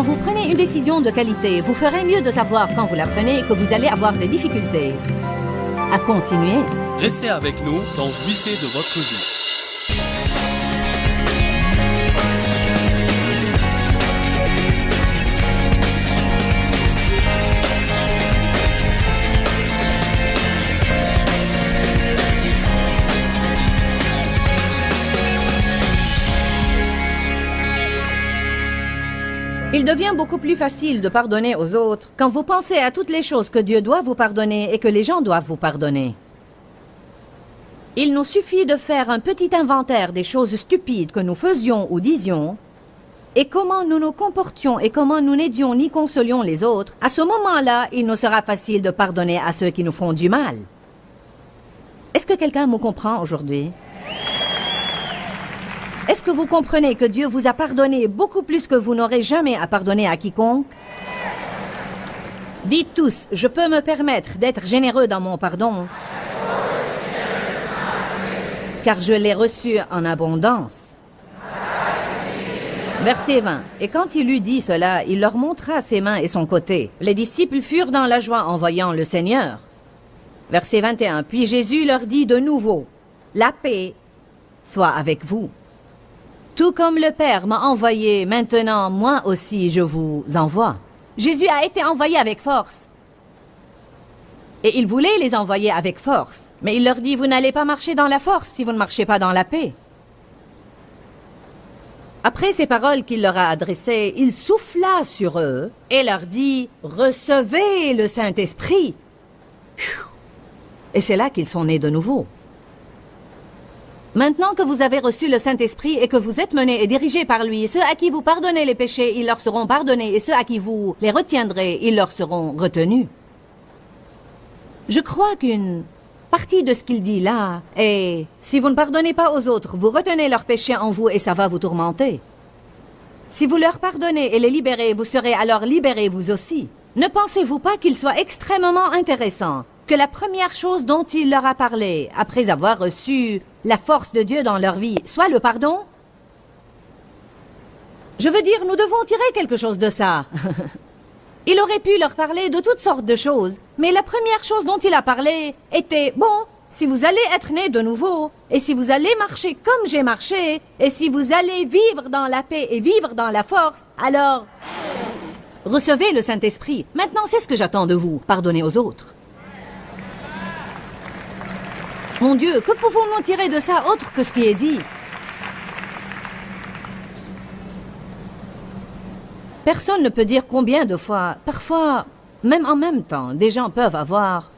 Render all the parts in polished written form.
Quand vous prenez une décision de qualité, vous ferez mieux de savoir quand vous la prenez que vous allez avoir des difficultés à continuer. Restez avec nous dans Jouissez de votre vie. Il devient beaucoup plus facile de pardonner aux autres quand vous pensez à toutes les choses que Dieu doit vous pardonner et que les gens doivent vous pardonner. Il nous suffit de faire un petit inventaire des choses stupides que nous faisions ou disions et comment nous nous comportions et comment nous n'aidions ni consolions les autres. À ce moment-là, il nous sera facile de pardonner à ceux qui nous font du mal. Est-ce que quelqu'un me comprend aujourd'hui? Est-ce que vous comprenez que Dieu vous a pardonné beaucoup plus que vous n'aurez jamais à pardonner à quiconque? Dites tous, je peux me permettre d'être généreux dans mon pardon, car je l'ai reçu en abondance. Verset 20. Et quand il eut dit cela, il leur montra ses mains et son côté. Les disciples furent dans la joie en voyant le Seigneur. Verset 21. Puis Jésus leur dit de nouveau, la paix soit avec vous. Tout comme le Père m'a envoyé, maintenant, moi aussi, je vous envoie. Jésus a été envoyé avec force. Et il voulait les envoyer avec force. Mais il leur dit, vous n'allez pas marcher dans la force si vous ne marchez pas dans la paix. Après ces paroles qu'il leur a adressées, il souffla sur eux et leur dit, recevez le Saint-Esprit. Et c'est là qu'ils sont nés de nouveau. Maintenant que vous avez reçu le Saint-Esprit et que vous êtes menés et dirigés par lui, ceux à qui vous pardonnez les péchés, ils leur seront pardonnés, et ceux à qui vous les retiendrez, ils leur seront retenus. Je crois qu'une partie de ce qu'il dit là est, si vous ne pardonnez pas aux autres, vous retenez leurs péchés en vous et ça va vous tourmenter. Si vous leur pardonnez et les libérez, vous serez alors libérés vous aussi. Ne pensez-vous pas qu'il soit extrêmement intéressant que la première chose dont il leur a parlé, après avoir reçu la force de Dieu dans leur vie, soit le pardon? Je veux dire, nous devons tirer quelque chose de ça. Il aurait pu leur parler de toutes sortes de choses, mais la première chose dont il a parlé était, bon, si vous allez être nés de nouveau, et si vous allez marcher comme j'ai marché, et si vous allez vivre dans la paix et vivre dans la force, alors recevez le Saint-Esprit. Maintenant, c'est ce que j'attends de vous, pardonnez aux autres. Mon Dieu, que pouvons-nous tirer de ça autre que ce qui est dit? Personne ne peut dire combien de fois, parfois, même en même temps, des gens peuvent avoir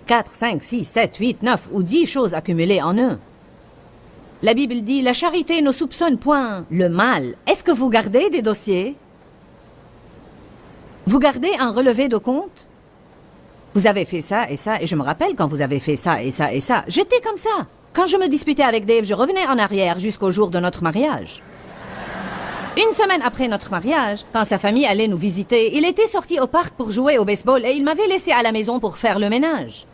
4, 5, 6, 7, 8, 9 ou 10 choses accumulées en eux. La Bible dit, la charité ne soupçonne point le mal. Est-ce que vous gardez des dossiers? Vous gardez un relevé de compte? Vous avez fait ça, et je me rappelle quand vous avez fait ça, et ça, et ça. J'étais comme ça. Quand je me disputais avec Dave, je revenais en arrière jusqu'au jour de notre mariage. Une semaine après notre mariage, quand sa famille allait nous visiter, il était sorti au parc pour jouer au baseball et il m'avait laissé à la maison pour faire le ménage.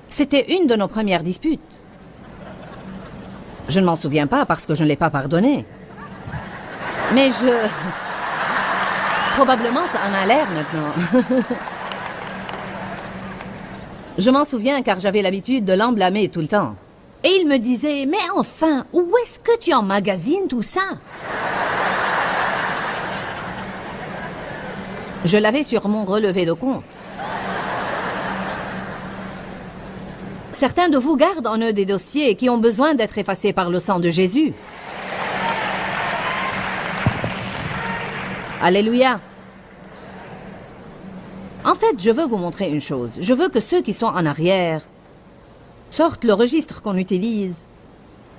C'était une de nos premières disputes. Je ne m'en souviens pas parce que je ne l'ai pas pardonné. Mais probablement ça en a l'air maintenant. Je m'en souviens car j'avais l'habitude de l'emblâmer tout le temps. Et il me disait, mais enfin, où est-ce que tu emmagasines tout ça? Je l'avais sur mon relevé de compte. Certains de vous gardent en eux des dossiers qui ont besoin d'être effacés par le sang de Jésus. Alléluia. En fait, je veux vous montrer une chose. Je veux que ceux qui sont en arrière sortent le registre qu'on utilise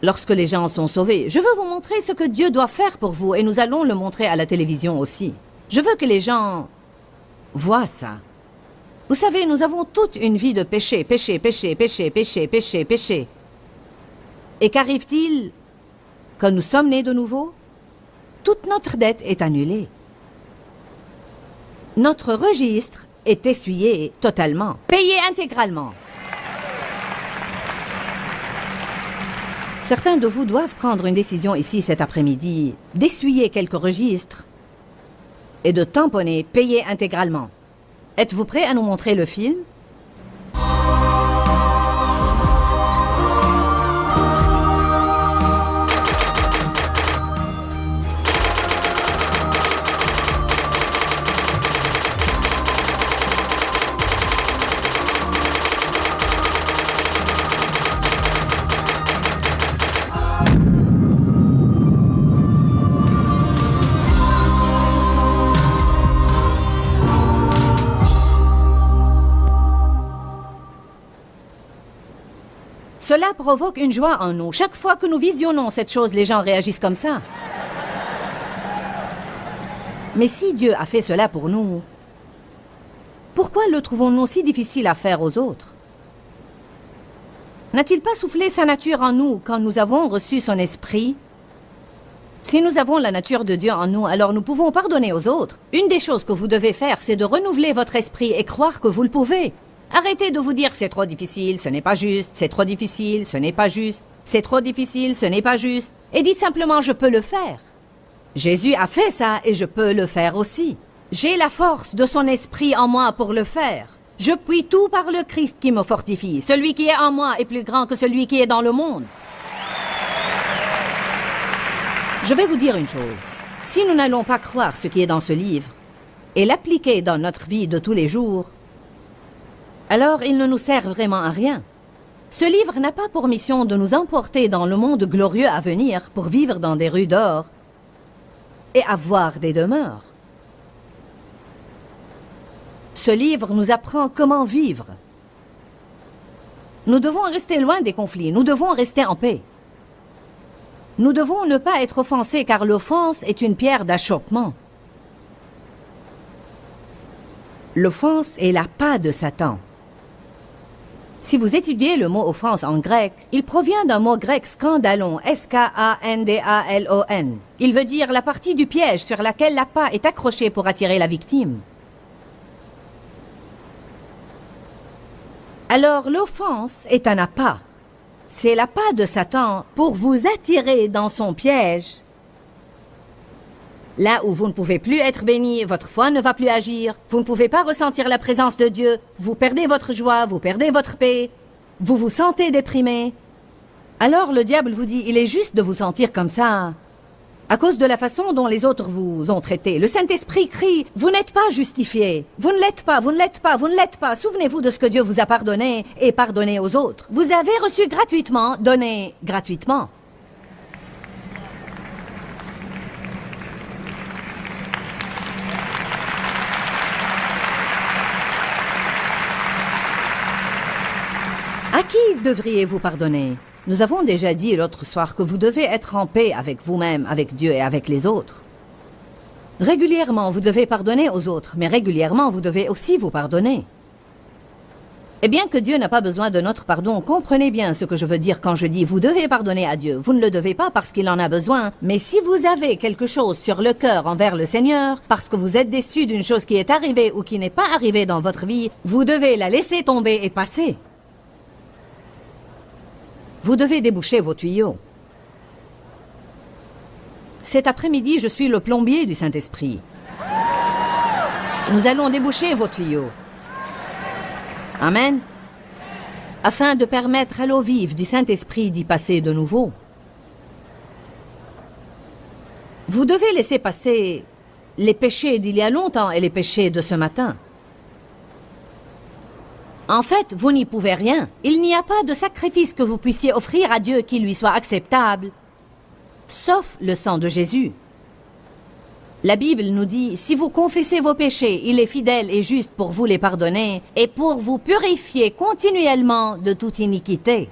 lorsque les gens sont sauvés. Je veux vous montrer ce que Dieu doit faire pour vous et nous allons le montrer à la télévision aussi. Je veux que les gens voient ça. Vous savez, nous avons toute une vie de péché, péché, péché, péché, péché, péché, péché. Et qu'arrive-t-il quand nous sommes nés de nouveau? Toute notre dette est annulée. Notre registre est essuyé totalement, payé intégralement. Certains de vous doivent prendre une décision ici cet après-midi, d'essuyer quelques registres et de tamponner, payer intégralement. Êtes-vous prêt à nous montrer le film? Cela provoque une joie en nous. Chaque fois que nous visionnons cette chose, les gens réagissent comme ça. Mais si Dieu a fait cela pour nous, pourquoi le trouvons-nous si difficile à faire aux autres? N'a-t-il pas soufflé sa nature en nous quand nous avons reçu son esprit? Si nous avons la nature de Dieu en nous, alors nous pouvons pardonner aux autres. Une des choses que vous devez faire, c'est de renouveler votre esprit et croire que vous le pouvez. Arrêtez de vous dire « c'est trop difficile, ce n'est pas juste, c'est trop difficile, ce n'est pas juste, c'est trop difficile, ce n'est pas juste » et dites simplement « je peux le faire ». Jésus a fait ça et je peux le faire aussi. J'ai la force de son esprit en moi pour le faire. Je puis tout par le Christ qui me fortifie. Celui qui est en moi est plus grand que celui qui est dans le monde. Je vais vous dire une chose. Si nous n'allons pas croire ce qui est dans ce livre et l'appliquer dans notre vie de tous les jours, alors il ne nous sert vraiment à rien. Ce livre n'a pas pour mission de nous emporter dans le monde glorieux à venir pour vivre dans des rues d'or et avoir des demeures. Ce livre nous apprend comment vivre. Nous devons rester loin des conflits, nous devons rester en paix. Nous devons ne pas être offensés car l'offense est une pierre d'achoppement. L'offense est la patte de Satan. Si vous étudiez le mot offense en grec, il provient d'un mot grec scandalon, S-K-A-N-D-A-L-O-N. Il veut dire la partie du piège sur laquelle l'appât est accroché pour attirer la victime. Alors l'offense est un appât. C'est l'appât de Satan pour vous attirer dans son piège. Là où vous ne pouvez plus être béni, votre foi ne va plus agir, vous ne pouvez pas ressentir la présence de Dieu, vous perdez votre joie, vous perdez votre paix, vous vous sentez déprimé. Alors le diable vous dit, il est juste de vous sentir comme ça, à cause de la façon dont les autres vous ont traité. Le Saint-Esprit crie, vous n'êtes pas justifié, vous ne l'êtes pas, vous ne l'êtes pas, vous ne l'êtes pas. Souvenez-vous de ce que Dieu vous a pardonné et pardonnez aux autres. Vous avez reçu gratuitement, donnez gratuitement. À qui devriez-vous pardonner? Nous avons déjà dit l'autre soir que vous devez être en paix avec vous-même, avec Dieu et avec les autres. Régulièrement, vous devez pardonner aux autres, mais régulièrement, vous devez aussi vous pardonner. Et bien que Dieu n'a pas besoin de notre pardon, comprenez bien ce que je veux dire quand je dis « vous devez pardonner à Dieu ». Vous ne le devez pas parce qu'il en a besoin, mais si vous avez quelque chose sur le cœur envers le Seigneur, parce que vous êtes déçu d'une chose qui est arrivée ou qui n'est pas arrivée dans votre vie, vous devez la laisser tomber et passer. Vous devez déboucher vos tuyaux. Cet après-midi, je suis le plombier du Saint-Esprit. Nous allons déboucher vos tuyaux. Amen. Afin de permettre à l'eau vive du Saint-Esprit d'y passer de nouveau. Vous devez laisser passer les péchés d'il y a longtemps et les péchés de ce matin. En fait, vous n'y pouvez rien. Il n'y a pas de sacrifice que vous puissiez offrir à Dieu qui lui soit acceptable, sauf le sang de Jésus. La Bible nous dit, si vous confessez vos péchés, il est fidèle et juste pour vous les pardonner et pour vous purifier continuellement de toute iniquité.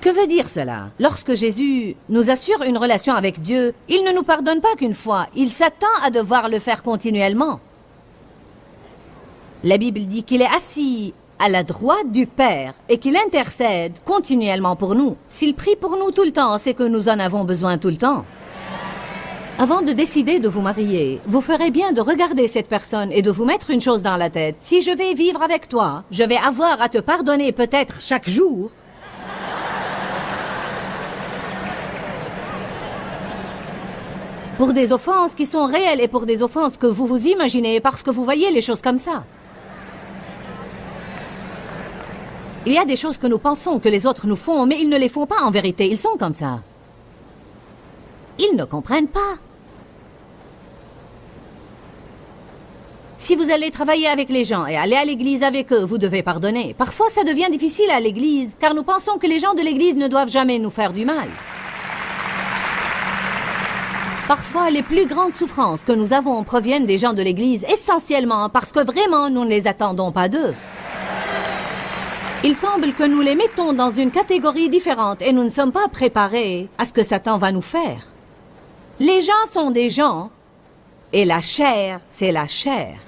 Que veut dire cela? Lorsque Jésus nous assure une relation avec Dieu, il ne nous pardonne pas qu'une fois, il s'attend à devoir le faire continuellement. La Bible dit qu'il est assis à la droite du Père et qu'il intercède continuellement pour nous. S'il prie pour nous tout le temps, c'est que nous en avons besoin tout le temps. Avant de décider de vous marier, vous ferez bien de regarder cette personne et de vous mettre une chose dans la tête. Si je vais vivre avec toi, je vais avoir à te pardonner peut-être chaque jour. Pour des offenses qui sont réelles et pour des offenses que vous vous imaginez parce que vous voyez les choses comme ça. Il y a des choses que nous pensons que les autres nous font, mais ils ne les font pas en vérité. Ils sont comme ça. Ils ne comprennent pas. Si vous allez travailler avec les gens et aller à l'église avec eux, vous devez pardonner. Parfois, ça devient difficile à l'église, car nous pensons que les gens de l'église ne doivent jamais nous faire du mal. Parfois, les plus grandes souffrances que nous avons proviennent des gens de l'église, essentiellement parce que vraiment, nous ne les attendons pas d'eux. Il semble que nous les mettons dans une catégorie différente et nous ne sommes pas préparés à ce que Satan va nous faire. Les gens sont des gens et la chair, c'est la chair.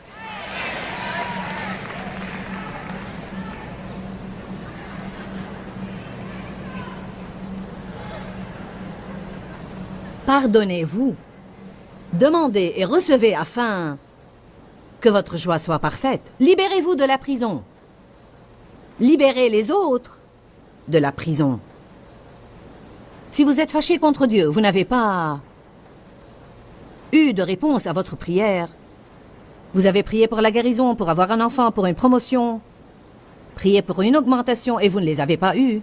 Pardonnez-vous. Demandez et recevez afin que votre joie soit parfaite. Libérez-vous de la prison. Libérez les autres de la prison. Si vous êtes fâché contre Dieu, vous n'avez pas eu de réponse à votre prière. Vous avez prié pour la guérison, pour avoir un enfant, pour une promotion, prié pour une augmentation et vous ne les avez pas eues.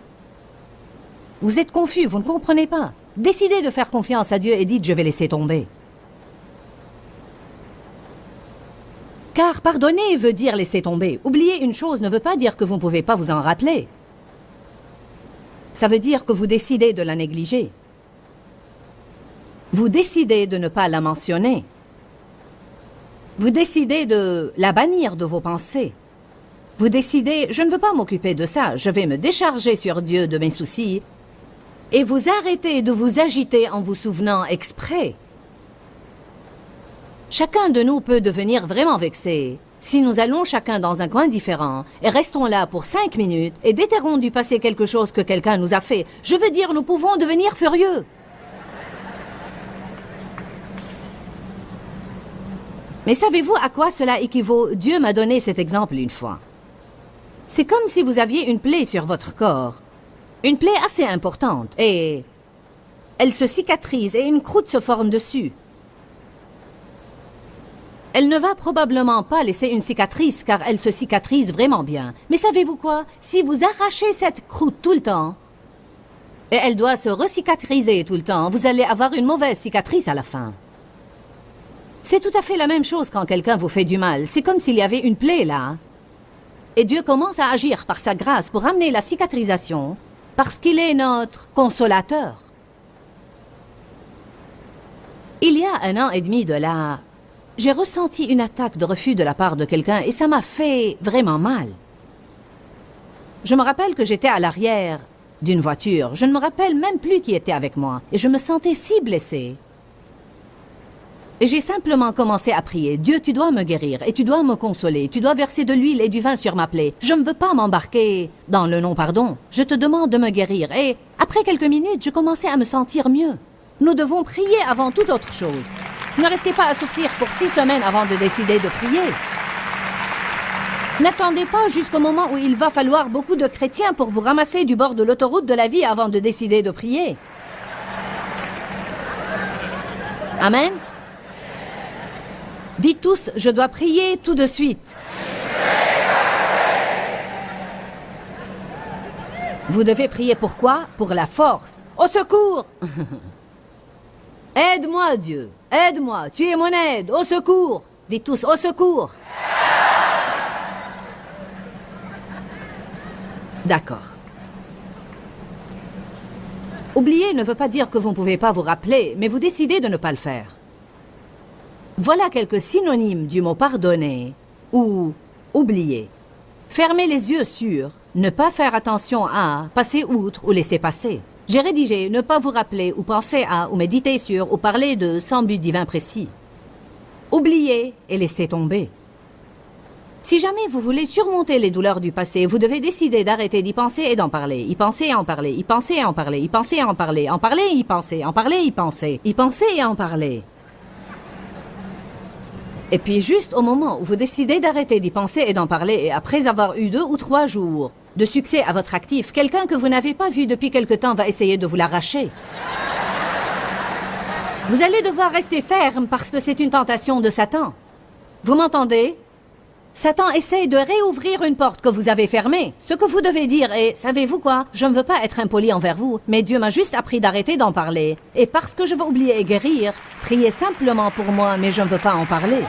Vous êtes confus, vous ne comprenez pas. Décidez de faire confiance à Dieu et dites « je vais laisser tomber ». Car pardonner veut dire laisser tomber. Oublier une chose ne veut pas dire que vous ne pouvez pas vous en rappeler. Ça veut dire que vous décidez de la négliger. Vous décidez de ne pas la mentionner. Vous décidez de la bannir de vos pensées. Vous décidez, je ne veux pas m'occuper de ça, je vais me décharger sur Dieu de mes soucis. Et vous arrêtez de vous agiter en vous souvenant exprès. Chacun de nous peut devenir vraiment vexé si nous allons chacun dans un coin différent et restons là pour 5 minutes et déterrons du passé quelque chose que quelqu'un nous a fait. Je veux dire, nous pouvons devenir furieux. Mais savez-vous à quoi cela équivaut? Dieu m'a donné cet exemple une fois. C'est comme si vous aviez une plaie sur votre corps. Une plaie assez importante et elle se cicatrise et une croûte se forme dessus. Elle ne va probablement pas laisser une cicatrice car elle se cicatrise vraiment bien. Mais savez-vous quoi? Si vous arrachez cette croûte tout le temps, et elle doit se recicatriser tout le temps, vous allez avoir une mauvaise cicatrice à la fin. C'est tout à fait la même chose quand quelqu'un vous fait du mal. C'est comme s'il y avait une plaie là. Et Dieu commence à agir par sa grâce pour amener la cicatrisation parce qu'il est notre consolateur. Il y a 1 an et demi de là, j'ai ressenti une attaque de refus de la part de quelqu'un et ça m'a fait vraiment mal. Je me rappelle que j'étais à l'arrière d'une voiture. Je ne me rappelle même plus qui était avec moi et je me sentais si blessée. Et j'ai simplement commencé à prier. Dieu, tu dois me guérir et tu dois me consoler. Tu dois verser de l'huile et du vin sur ma plaie. Je ne veux pas m'embarquer dans le non-pardon. Je te demande de me guérir. Et après quelques minutes, je commençais à me sentir mieux. Nous devons prier avant toute autre chose. Ne restez pas à souffrir pour 6 semaines avant de décider de prier. N'attendez pas jusqu'au moment où il va falloir beaucoup de chrétiens pour vous ramasser du bord de l'autoroute de la vie avant de décider de prier. Amen. Dites tous, je dois prier tout de suite. Vous devez prier pourquoi? Pour la force. Au secours! Aide-moi, Dieu. Aide-moi. Tu es mon aide. Au secours. Dites tous, au secours. D'accord. Oublier ne veut pas dire que vous ne pouvez pas vous rappeler, mais vous décidez de ne pas le faire. Voilà quelques synonymes du mot pardonner ou oublier. Fermer les yeux sur, ne pas faire attention à, passer outre ou laisser passer. J'ai rédigé ne pas vous rappeler ou penser à ou méditer sur ou parler de sans but divin précis. Oublier et laisser tomber. Si jamais vous voulez surmonter les douleurs du passé, vous devez décider d'arrêter d'y penser et d'en parler. Y penser et en parler, y penser et en parler, y penser et en parler, en parler et y penser, en parler et y penser, y penser et en parler. Et puis juste au moment où vous décidez d'arrêter d'y penser et d'en parler, et après avoir eu 2 ou 3 jours de succès à votre actif, quelqu'un que vous n'avez pas vu depuis quelque temps va essayer de vous l'arracher. Vous allez devoir rester ferme parce que c'est une tentation de Satan. Vous m'entendez? Satan essaye de réouvrir une porte que vous avez fermée. Ce que vous devez dire est, savez-vous quoi? Je ne veux pas être impoli envers vous, mais Dieu m'a juste appris d'arrêter d'en parler. Et parce que je veux oublier et guérir, priez simplement pour moi, mais je ne veux pas en parler.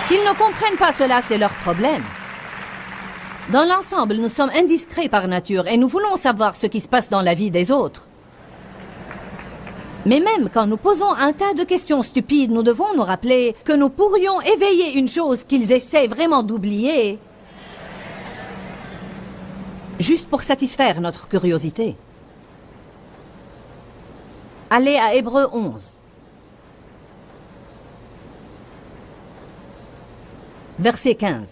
S'ils ne comprennent pas cela, c'est leur problème. Dans l'ensemble, nous sommes indiscrets par nature et nous voulons savoir ce qui se passe dans la vie des autres. Mais même quand nous posons un tas de questions stupides, nous devons nous rappeler que nous pourrions éveiller une chose qu'ils essaient vraiment d'oublier, juste pour satisfaire notre curiosité. Allez à Hébreux 11. Verset 15.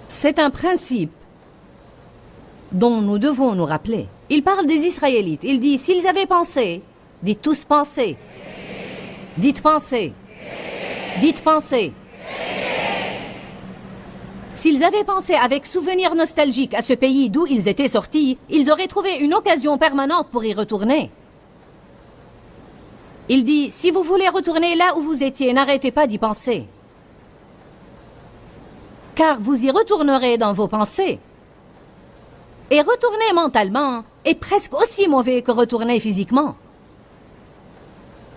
C'est un principe dont nous devons nous rappeler. Il parle des Israélites. Il dit, s'ils avaient pensé, dites tous penser. Dites penser. Dites penser. S'ils avaient pensé avec souvenir nostalgique à ce pays d'où ils étaient sortis, ils auraient trouvé une occasion permanente pour y retourner. Il dit, si vous voulez retourner là où vous étiez, n'arrêtez pas d'y penser. Car vous y retournerez dans vos pensées. Et retourner mentalement est presque aussi mauvais que retourner physiquement.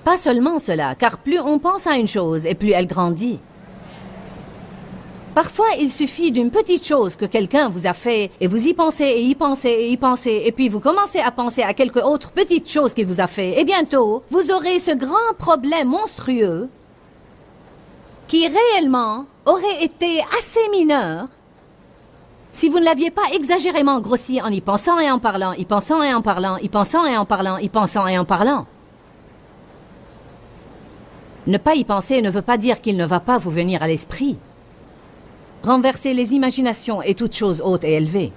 Pas seulement cela, car plus on pense à une chose et plus elle grandit. Parfois, il suffit d'une petite chose que quelqu'un vous a fait et vous y pensez et y pensez et y pensez et puis vous commencez à penser à quelque autre petite chose qu'il vous a fait et bientôt, vous aurez ce grand problème monstrueux qui réellement aurait été assez mineur si vous ne l'aviez pas exagérément grossi en y pensant et en parlant, y pensant et en parlant, y pensant et en parlant, y pensant et en parlant. Ne pas y penser ne veut pas dire qu'il ne va pas vous venir à l'esprit. Renversez les imaginations et toutes choses hautes et élevées.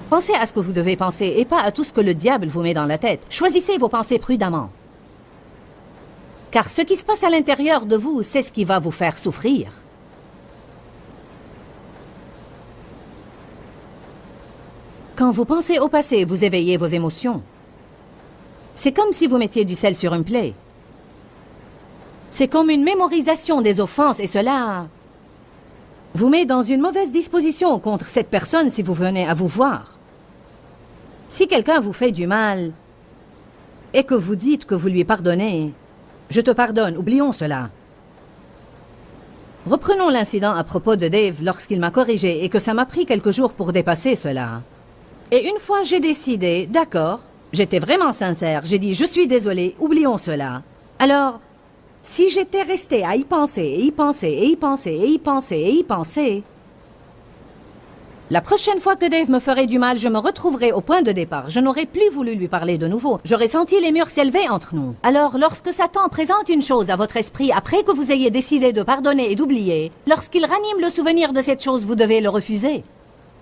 Pensez à ce que vous devez penser et pas à tout ce que le diable vous met dans la tête. Choisissez vos pensées prudemment. Car ce qui se passe à l'intérieur de vous, c'est ce qui va vous faire souffrir. Quand vous pensez au passé, vous éveillez vos émotions. C'est comme si vous mettiez du sel sur une plaie. C'est comme une mémorisation des offenses et cela vous met dans une mauvaise disposition contre cette personne si vous venez à vous voir. Si quelqu'un vous fait du mal et que vous dites que vous lui pardonnez, je te pardonne, oublions cela. Reprenons l'incident à propos de Dave lorsqu'il m'a corrigé et que ça m'a pris quelques jours pour dépasser cela. Et une fois j'ai décidé, d'accord, j'étais vraiment sincère, j'ai dit je suis désolé, oublions cela. Alors, si j'étais resté à y penser, et y penser, et y penser, et y penser, et y penser, la prochaine fois que Dave me ferait du mal, je me retrouverais au point de départ. Je n'aurais plus voulu lui parler de nouveau. J'aurais senti les murs s'élever entre nous. Alors, lorsque Satan présente une chose à votre esprit après que vous ayez décidé de pardonner et d'oublier, lorsqu'il ranime le souvenir de cette chose, vous devez le refuser.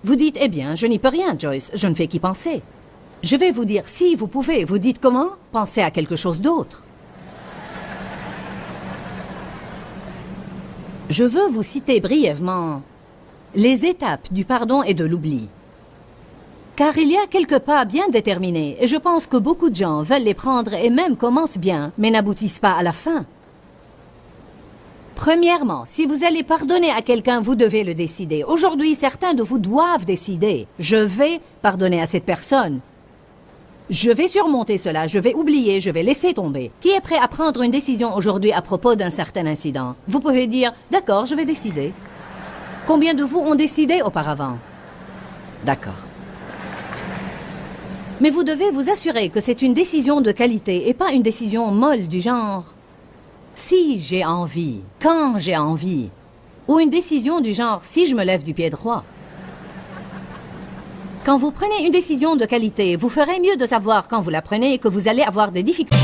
Vous dites, eh bien, je n'y peux rien, Joyce, je ne fais qu'y penser. Je vais vous dire, si vous pouvez, vous dites comment? Pensez à quelque chose d'autre. Je veux vous citer brièvement les étapes du pardon et de l'oubli. Car il y a quelques pas bien déterminés, et je pense que beaucoup de gens veulent les prendre et même commencent bien, mais n'aboutissent pas à la fin. Premièrement, si vous allez pardonner à quelqu'un, vous devez le décider. Aujourd'hui, certains de vous doivent décider. Je vais pardonner à cette personne. Je vais surmonter cela, je vais oublier, je vais laisser tomber. Qui est prêt à prendre une décision aujourd'hui à propos d'un certain incident? Vous pouvez dire, d'accord, je vais décider. Combien de vous ont décidé auparavant? D'accord. Mais vous devez vous assurer que c'est une décision de qualité et pas une décision molle du genre si j'ai envie, quand j'ai envie, ou une décision du genre si je me lève du pied droit. Quand vous prenez une décision de qualité, vous ferez mieux de savoir quand vous la prenez que vous allez avoir des difficultés.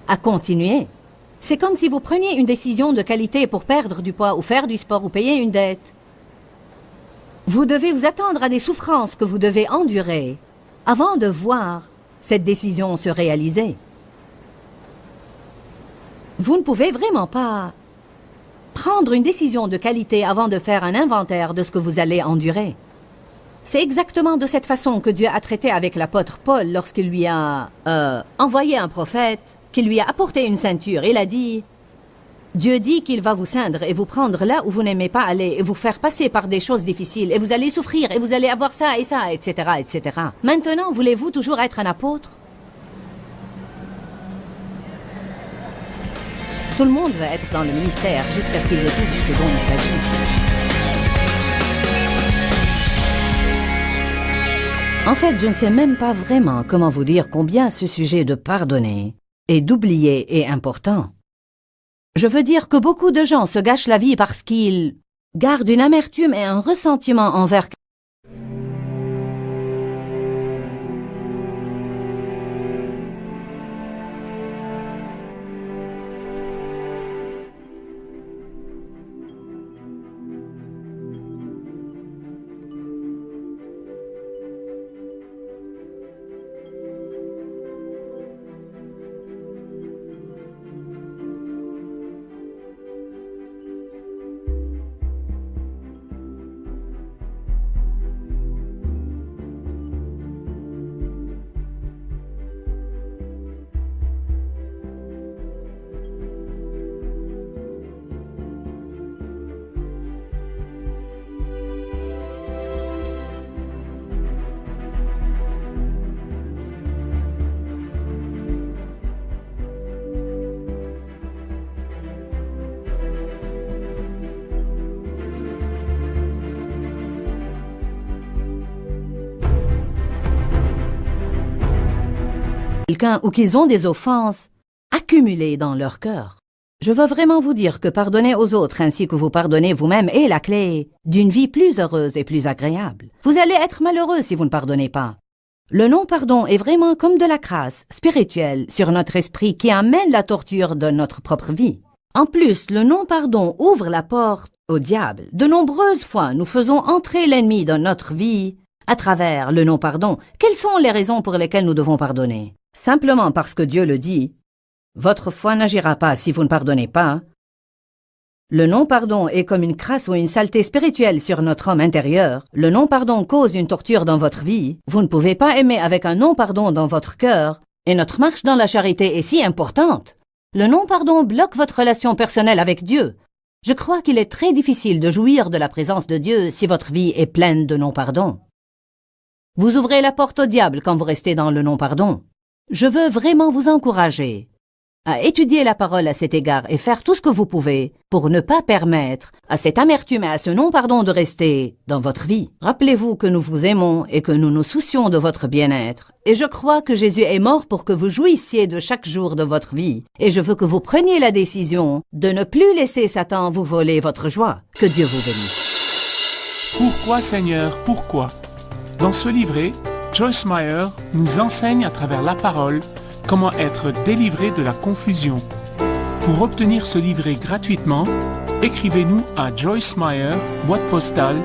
à continuer. C'est comme si vous preniez une décision de qualité pour perdre du poids ou faire du sport ou payer une dette. Vous devez vous attendre à des souffrances que vous devez endurer avant de voir cette décision se réaliser. Vous ne pouvez vraiment pas prendre une décision de qualité avant de faire un inventaire de ce que vous allez endurer. C'est exactement de cette façon que Dieu a traité avec l'apôtre Paul lorsqu'il lui a envoyé un prophète, qu'il lui a apporté une ceinture. Il a dit, Dieu dit qu'il va vous ceindre et vous prendre là où vous n'aimez pas aller et vous faire passer par des choses difficiles et vous allez souffrir et vous allez avoir ça, etc., etc. Maintenant, voulez-vous toujours être un apôtre? Tout le monde veut être dans le ministère jusqu'à ce qu'il retrouve ce dont il s'agit. En fait, je ne sais même pas vraiment comment vous dire combien ce sujet de pardonner et d'oublier est important. Je veux dire que beaucoup de gens se gâchent la vie parce qu'ils gardent une amertume et un ressentiment envers quelqu'un ou qu'ils ont des offenses accumulées dans leur cœur. Je veux vraiment vous dire que pardonner aux autres ainsi que vous pardonnez vous-même est la clé d'une vie plus heureuse et plus agréable. Vous allez être malheureux si vous ne pardonnez pas. Le non-pardon est vraiment comme de la crasse spirituelle sur notre esprit qui amène la torture de notre propre vie. En plus, le non-pardon ouvre la porte au diable. De nombreuses fois, nous faisons entrer l'ennemi dans notre vie à travers le non-pardon. Quelles sont les raisons pour lesquelles nous devons pardonner? Simplement parce que Dieu le dit. Votre foi n'agira pas si vous ne pardonnez pas. Le non-pardon est comme une crasse ou une saleté spirituelle sur notre homme intérieur. Le non-pardon cause une torture dans votre vie. Vous ne pouvez pas aimer avec un non-pardon dans votre cœur. Et notre marche dans la charité est si importante. Le non-pardon bloque votre relation personnelle avec Dieu. Je crois qu'il est très difficile de jouir de la présence de Dieu si votre vie est pleine de non-pardon. Vous ouvrez la porte au diable quand vous restez dans le non-pardon. Je veux vraiment vous encourager à étudier la parole à cet égard et faire tout ce que vous pouvez pour ne pas permettre à cette amertume et à ce non-pardon de rester dans votre vie. Rappelez-vous que nous vous aimons et que nous nous soucions de votre bien-être. Et je crois que Jésus est mort pour que vous jouissiez de chaque jour de votre vie. Et je veux que vous preniez la décision de ne plus laisser Satan vous voler votre joie. Que Dieu vous bénisse. Pourquoi, Seigneur, pourquoi? Dans ce livret, Joyce Meyer nous enseigne à travers la parole comment être délivré de la confusion. Pour obtenir ce livret gratuitement, écrivez-nous à Joyce Meyer, boîte postale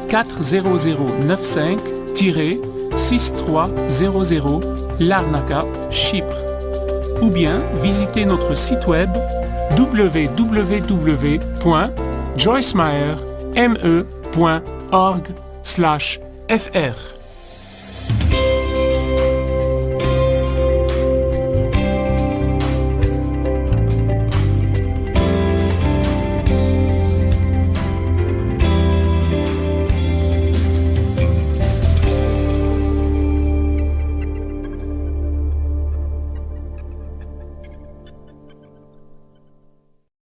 40095-6300 Larnaca, Chypre. Ou bien visitez notre site web www.joycemeyer.org/fr.